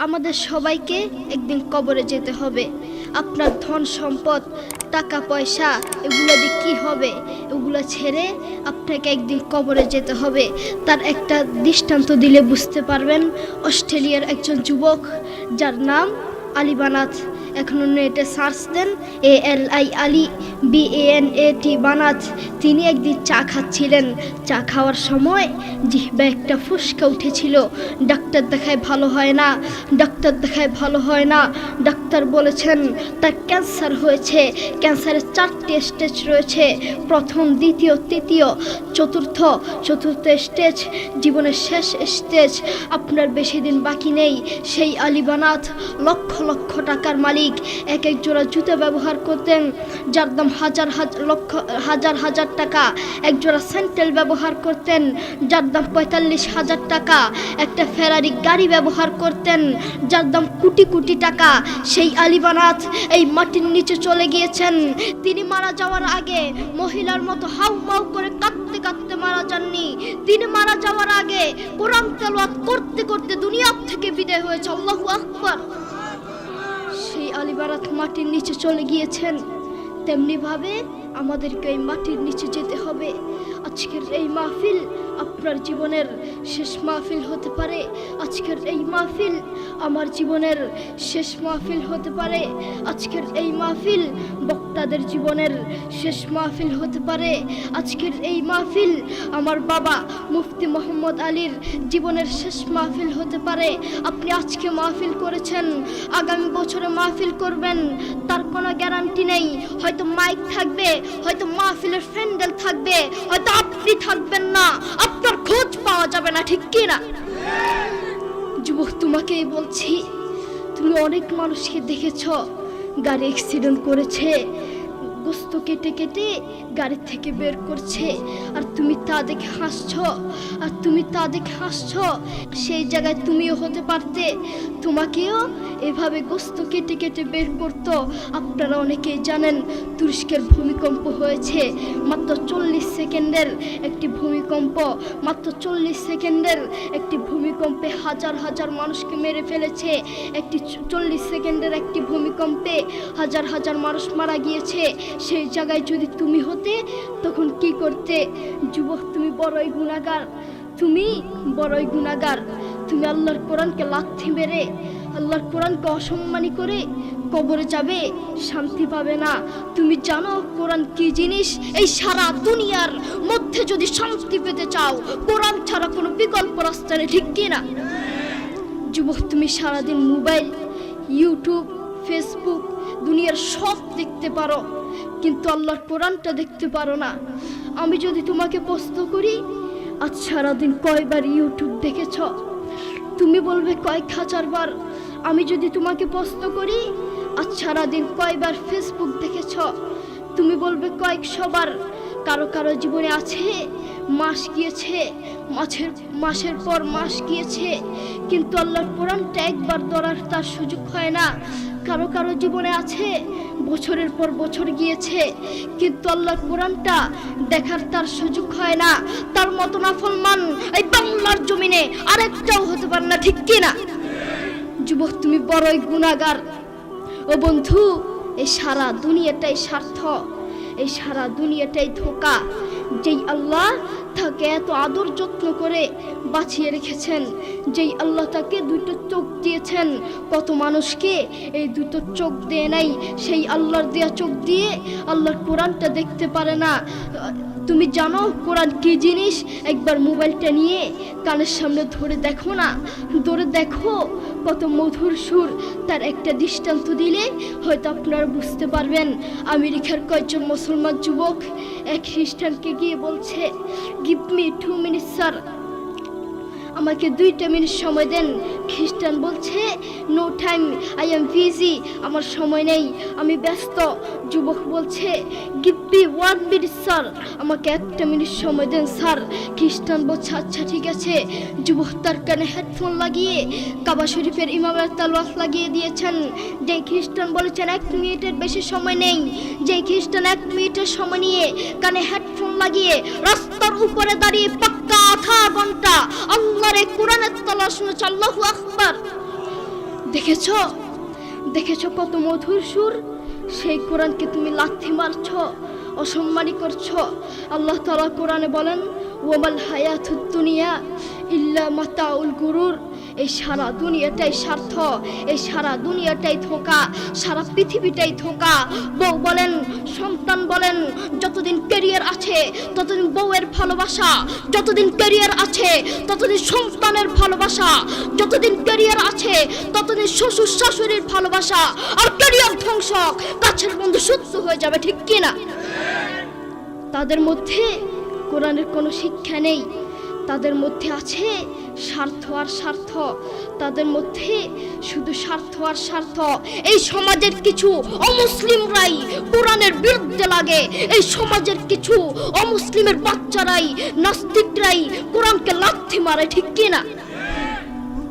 আমাদের সবাইকে একদিন কবরে যেতে হবে। আপনার ধন সম্পদ টাকা পয়সা এগুলো দিয়ে কী হবে? এগুলো ছেড়ে আপনাকে একদিন কবরে যেতে হবে। তার একটা দৃষ্টান্ত দিলে বুঝতে পারবেন। অস্ট্রেলিয়ার একজন যুবক যার নাম আলী বানাত, এখন নেটে সার্চ দেন ALI আলী BANAT বানাত। তিনি একদিন চা খাচ্ছিলেন। চা খাওয়ার সময় জিহ্বা একটা ফুসকা উঠেছিল। ডাক্তার দেখায় ভালো হয় না, ডাক্তার দেখায় ভালো হয় না। ডাক্তার বলেছেন তার ক্যান্সার হয়েছে। ক্যান্সারের 4টি স্টেজ রয়েছে, প্রথম, দ্বিতীয়, তৃতীয়, চতুর্থ স্টেজ জীবনের শেষ স্টেজ। আপনার বেশি দিন বাকি নেই। সেই আলী বানাত লক্ষ লক্ষ টাকার মালিক। এক এক জোড়া জুতো ব্যবহার করতেন যার দাম হাজার টাকা। এক জোড়া স্যান্ডেল ব্যবহার করতেন যার দাম 45,000 টাকা। একটা ফেরারি গাড়ি ব্যবহার করতেন যার দাম কোটি কোটি টাকা। সেই আলী বানাত এই মাটির নিচে চলে গিয়েছেন। তিনি মারা যাওয়ার আগে মহিলার মতো হাউমাউ করে কাঁদতে কাঁদতে মারা যাননি। তিনি মারা যাওয়ার আগে কোরআন তেলাওয়াত করতে করতে দুনিয়া থেকে বিদায় হয়েছে। আল্লাহু আকবার। সেই আলী বানাত মাটির নিচে চলে গিয়েছেন। তেমনিভাবে আমাদেরকে এই মাটির নিচে যেতে হবে। আজকের এই মাহফিল আপনার জীবনের শেষ মাহফিল হতে পারে। আজকের এই মাহফিল আমার জীবনের শেষ মাহফিল হতে পারে। আজকের এই মাহফিল বক্তাদের জীবনের শেষ মাহফিল হতে পারে। আজকের এই মাহফিল আমার বাবা মুফতি মোহাম্মদ আলীর জীবনের শেষ মাহফিল হতে পারে। আপনি আজকে মাহফিল করেছেন, আগামী বছরে মাহফিল করবেন তার কোনো গ্যারান্টি নেই। হয়তো মাইক থাকবে, হয়তো মাহফিলের প্যান্ডেল থাকবে, হয়তো আপনি থাকবেন না, আপনার খোঁজ পাওয়া যাবে না, ঠিক কি না? যুবক, তোমাকেই বলছি, তুমি অনেক মানুষকে দেখেছ গাড়ি অ্যাক্সিডেন্ট করেছে, গোস্ত কেটে কেটে গাড়ি থেকে বের করছে, আর তুমি তা দেখে হাসছো। সেই জায়গায় তুমিও হতে পারতে, তোমাকেও এভাবে গোস্ত কেটে কেটে বের করতো। আপনারা অনেকেই জানেন তুরস্কের ভূমিকম্প হয়েছে। মাত্র 40 সেকেন্ডের একটি ভূমিকম্প, মাত্র 40 সেকেন্ডের একটি ভূমিকম্পে হাজার হাজার মানুষকে মেরে ফেলেছে। 40 সেকেন্ডের একটি ভূমিকম্পে হাজার হাজার মানুষ মারা গিয়েছে। সেই জায়গায় যদি তুমি হতে তখন কি করতে? যুবক, তুমি বড়ই গুনাহগার, তুমি আল্লাহর কোরআনকে লাথি মেরে, আল্লাহর কোরআনকে অসম্মানী করে কবরে যাবে, শান্তি পাবে না। তুমি জানো কোরআন কি জিনিস? এই সারা দুনিয়ার মধ্যে যদি শান্তি পেতে চাও, কোরআন ছাড়া কোনো বিকল্প রাস্তা নেই, ঠিক কি না? যুবক, তুমি সারাদিন মোবাইল, ইউটিউব, ফেসবুক, দুনিয়ার সব দেখতে পারো, কিন্তু আল্লাহর কোরআনটা দেখতে পারো না। আমি যদি তোমাকে প্রশ্ন করি, আজ সারাদিন কয়বার ইউটিউব দেখেছ? তুমি বলবে কয়েক হাজার বার। আমি যদি তোমাকে প্রশ্ন করি, আজ সারাদিন কয়বার ফেসবুক দেখেছ? তুমি বলবে কয়েকশো বার। কারো কারো জীবনে আছে মাস গিয়েছে, মাসের পর মাস গিয়েছে, কিন্তু আল্লাহর কোরআনটা একবার ধরার তার সুযোগ হয় না। কারো কারো জীবনে আছে বছরের পর বছর গিয়েছে, কিন্তু আল্লাহর কোরআনটা দেখার তার সুযোগ হয় না। তার মতো নাফরমান এই বাংলার জমিনে আরেকটাও হতে পারে না, ঠিক কি না? যুবক, তুমি বড়ই গুনাহগার। ও বন্ধু, এই সারা দুনিয়াটাই স্বার্থ, এই সারা দুনিয়াটাই ধোঁকা। যেই আল্লাহ তাকে এত আদর যত্ন করে বাঁচিয়ে রেখেছেন, যেই আল্লাহ তাকে 2টো চোখ দিয়েছেন, কত মানুষকে এই 2টো চোখ দেয় নাই। সেই আল্লাহর দেয়া চোখ দিয়ে আল্লাহর কোরআনটা দেখতে পারে না। তুমি জানো কোরআন কি জিনিস? একবার মোবাইলটা নিয়ে কানের সামনে ধরে দেখো না, ধরে দেখো কত মধুর সুর। তার একটা দৃষ্টান্ত দিলে হয়তো আপনারা বুঝতে পারবেন। আমেরিকার কয়েকজন মুসলমান যুবক এক খ্রিস্টানকে গিয়ে বলছে, গিভ মি 2 minutes স্যার, আমাকে 2টা মিনিট সময় দেন। খ্রিস্টান বলছে, no time, I am busy, আমার সময় নেই, আমি ব্যস্ত। যুবক বলছে, গিভ মি 1 minute স্যার, আমাকে 1টা মিনিট সময় দেন স্যার। খ্রিস্টান বলছে, আচ্ছা ঠিক আছে। যুবক তার কানে হেডফোন লাগিয়ে কাবা শরীফের ইমামের তেলাওয়াত লাগিয়ে দিয়েছেন। যে খ্রিস্টান বলেছেন 1 মিনিটের বেশি সময় নেই, যে খ্রিস্টান 1 মিনিটের সময় নিয়ে কানে হেডফোন লাগিয়ে রাস্তার উপরে দাঁড়িয়ে পাক্কা আধা ঘন্টা আল্লাহর কোরআনের তেলাওয়াত শুনেছে। আল্লাহু আকবার। দেখেছো কত মধুর সুর। সেই কোরআনকে তুমি লাথি মারছ, অসম্মানী করছো। আল্লাহ তাআলা কোরআনে বলেন, ওয়ামাল হায়াতুদ দুনিয়া ইল্লা মাতাউল গুরুর। এই সারা দুনিয়াটাই স্বার্থ, এই সারা দুনিয়াটাই ধোঁকা, সারা পৃথিবীটাই ধোঁকা। বউ বলেন, সন্তান বলেন, যতদিন ক্যারিয়ার আছে ততদিন বউয়ের ভালোবাসা, যতদিন ক্যারিয়ার আছে ততদিন সন্তানের ভালোবাসা, যতদিন ক্যারিয়ার আছে ততদিন শ্বশুর শাশুড়ির ভালোবাসা। আর ক্যারিয়ার ধ্বংস, কাছের বন্ধু শত্রু হয়ে যাবে, ঠিক কিনা? তাদের মধ্যে কোরআনের কোনো শিক্ষা নেই, তাদের মধ্যে আছে স্বার্থ আর স্বার্থ, তাদের মধ্যে শুধু স্বার্থ আর স্বার্থ। এই সমাজের কিছু অমুসলিমরাই কোরআনের বিরুদ্ধে লাগে, এই সমাজের কিছু অমুসলিমের বাচ্চারাই, নাস্তিকরাই কোরআনকে লাথি মারে, ঠিক কিনা?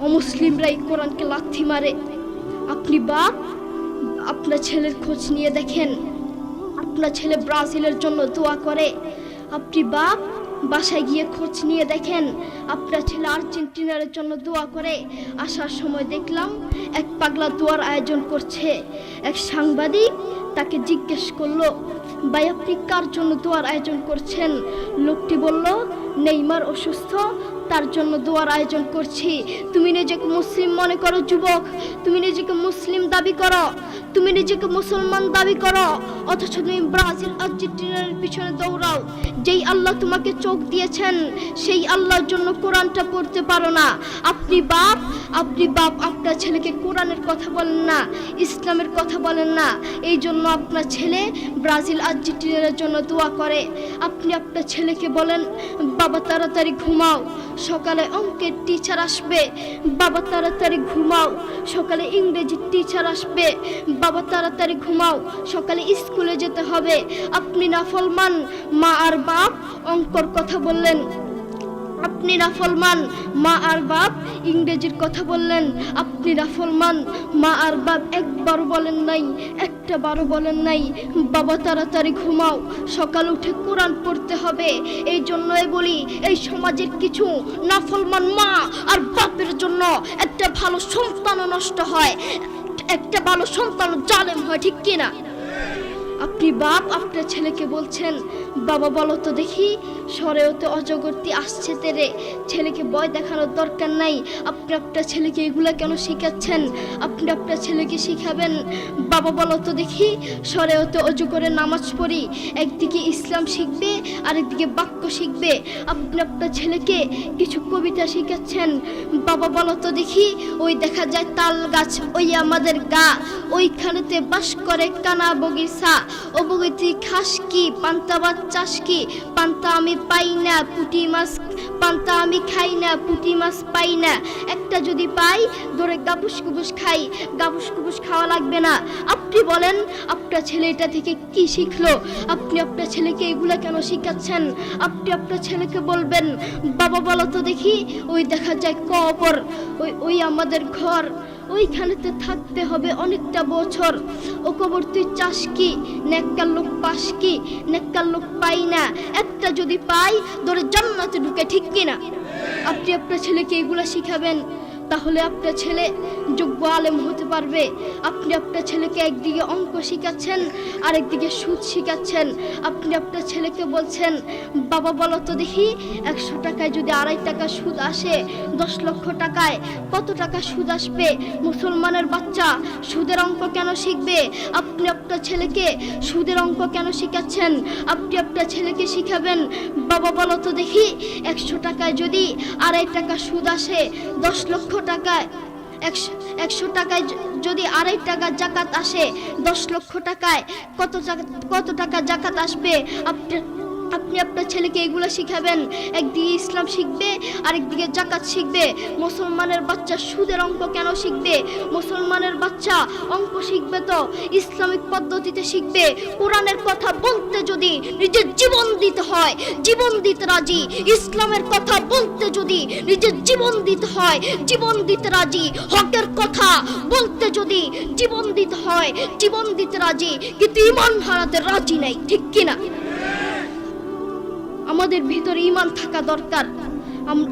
অমুসলিমরাই কোরআনকে লাথি মারে। আপনি বাপ, আপনার ছেলের খোঁজ নিয়ে দেখেন, আপনার ছেলে ব্রাজিলের জন্য দোয়া করে। আপনি বাপ, বাসায় গিয়ে খোঁজ নিয়ে দেখেন, আপনার ছেলে আর্জেন্টিনার জন্য দোয়া করে। আসার সময় দেখলাম এক পাগলা দোয়ার আয়োজন করছে। এক সাংবাদিক তাকে জিজ্ঞেস করলো, ভাই আপনি কার জন্য দোয়ার আয়োজন করছেন? লোকটি বলল, নেইমার অসুস্থ, তার জন্য দোয়ার আয়োজন করছি। তুমি নিজেকে মুসলিম মনে করো যুবক, তুমি নিজেকে মুসলিম দাবি করো, তুমি নিজেকে মুসলমান দাবি করো, অথচ তুমি ব্রাজিল আর্জেন্টিনার পিছনে দৌড়াও। যেই আল্লাহ তোমাকে চোখ দিয়েছেন সেই আল্লাহর জন্য কোরআনটা পড়তে পারো না। আপনি বাপ, আপনার ছেলেকে কোরআনের কথা বলেন না, ইসলামের কথা বলেন না, এই জন্য আপনার ছেলে ব্রাজিল আর্জেন্টিনার জন্য দোয়া করে। আপনি আপনার ছেলেকে বলেন, বাবা তাড়াতাড়ি ঘুমাও, সকালে অঙ্কের টিচার আসবে। বাবা তাড়াতাড়ি ঘুমাও, সকালে ইংরেজির টিচার আসবে। বাবা তাড়াতাড়ি ঘুমাও, সকালে স্কুলে যেতে হবে। আপনি নাফরমান, মা আর বাপ অঙ্কর কথা বললেন। আপনি নাফরমান, মা আর বাপ ইংরেজির কথা বললেন। আপনি নাফরমান, মা আর বাপ একবার বলেন নাই, একটা বারও বলেন নাই বাবা তাড়াতাড়ি ঘুমাও, সকাল উঠে কোরআন পড়তে হবে। এই জন্যই বলি, এই সমাজের কিছু নাফরমান মা আর বাপের জন্য একটা ভালো সন্তানও নষ্ট হয়, একটা ভালো সন্তান জালেম হয়, ঠিক কিনা? আপনি বাপ, আপনার ছেলেকে বলছেন, বাবা বলো তো দেখি সরেওতে অজগরটি আসছে তেরে। ছেলেকে ভয় দেখানোর দরকার নাই। আপনি আপনার ছেলেকে এগুলা কেন শিখাচ্ছেন? আপনি আপনার ছেলেকে শিখাবেন, বাবা বলো তো দেখি সরেওতে অজগরের নামাজ পড়ি। একদিকে ইসলাম শিখবে, আরেকদিকে বাক্য শিখবে। আপনি আপনার ছেলেকে কিছু কবিতা শিখাচ্ছেন, বাবা বলো তো দেখি ওই দেখা যায় তাল গাছ, ওই আমাদের গা, ওইখানেতে বাস করে কানা বগিচা। ও বগিতি খাস কি, পান্তা ভাত চাষ কি, পান্তা আমি পাই না, পুঁটি মাছ পান্তা আমি খাই না, পুঁটি মাছ পাই না। একটা যদি পাই ধরে গাবুস গুবুস খাই, গাবুস গুবুস খাওয়া লাগবে না। আপনি বলেন আপনার ছেলে এটা থেকে কি শিখলো? আপনি আপনার ছেলেকে এগুলা কেন শিখাচ্ছেন? আপনি আপনার ছেলেকে বলবেন, বাবা বলো তো দেখি ওই দেখা যায় কবর, ওই আমাদের ঘর, ওইখানেতে থাকতে হবে অনেকটা বছর। ও কবর তুই চাস কি, নেককার লোক পাস কি, নেককার লোক পাই না। একটা যদি পাই ধরে জান্নাতে ঢুকে, ঠিক কিনা? আপনি আপনার ছেলেকে এগুলা শিখাবেন, তাহলে আপনার ছেলে যোগ্য আলেম হতে পারবে। আপনি আপনার ছেলেকে একদিকে অঙ্ক শিখাচ্ছেন, আরেকদিকে সুদ শিখাচ্ছেন। আপনি আপনার ছেলেকে বলছেন, বাবা বলো তো দেখি 100 টাকায় যদি 2.5 টাকা সুদ আসে, 10 লক্ষ টাকায় কত টাকা সুদ আসবে? মুসলমানের বাচ্চা সুদের অঙ্ক কেন শিখবে? আপনি আপনার ছেলেকে সুদের অঙ্ক কেন শিখাচ্ছেন? আপনি আপনার ছেলেকে শিখাবেন, বাবা বলো তো দেখি 100 টাকায় যদি 2.5 টাকা সুদ আসে, 10 লক্ষ টাকায় 100 টাকায় যদি 2.5 টাকা জাকাত আসে, 10 লক্ষ টাকায় কত টাকা জাকাত আসবে? আপনি আপনার ছেলেকে এগুলো শিখাবেন। একদিকে ইসলাম শিখবে, আরেকদিকে জাকাত শিখবে। মুসলমানের বাচ্চা সুদের অঙ্ক কেন শিখবে? মুসলমানের বাচ্চা অঙ্ক শিখবে তো ইসলামিক পদ্ধতিতে শিখবে। কোরআনের কথা বলতে যদি নিজের জীবন দিতে হয়, জীবন দিতে রাজি। ইসলামের কথা বলতে যদি নিজের জীবন দিতে হয়, জীবন দিতে রাজি। হকের কথা বলতে যদি জীবন দিতে হয়, জীবন দিতে রাজি। কিন্তু ঈমান হারাতে রাজি নাই, ঠিক কিনা? আমাদের ভিতরে ঈমান থাকা দরকার।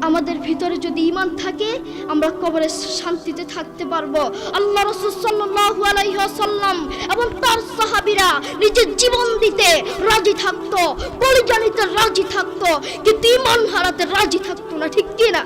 আমাদের ভিতরে যদি ঈমান থাকে আমরা কবরে শান্তিতে থাকতে পারবো। আল্লাহ রাসূল সাল্লাল্লাহু আলাইহি ওয়াসাল্লাম এবং তার সাহাবীরা নিজের জীবন দিতে রাজি থাকতো, কলিজা নিতে রাজি থাকতো, কিন্তু ঈমান হারাতে রাজি থাকতো না, ঠিক কি না?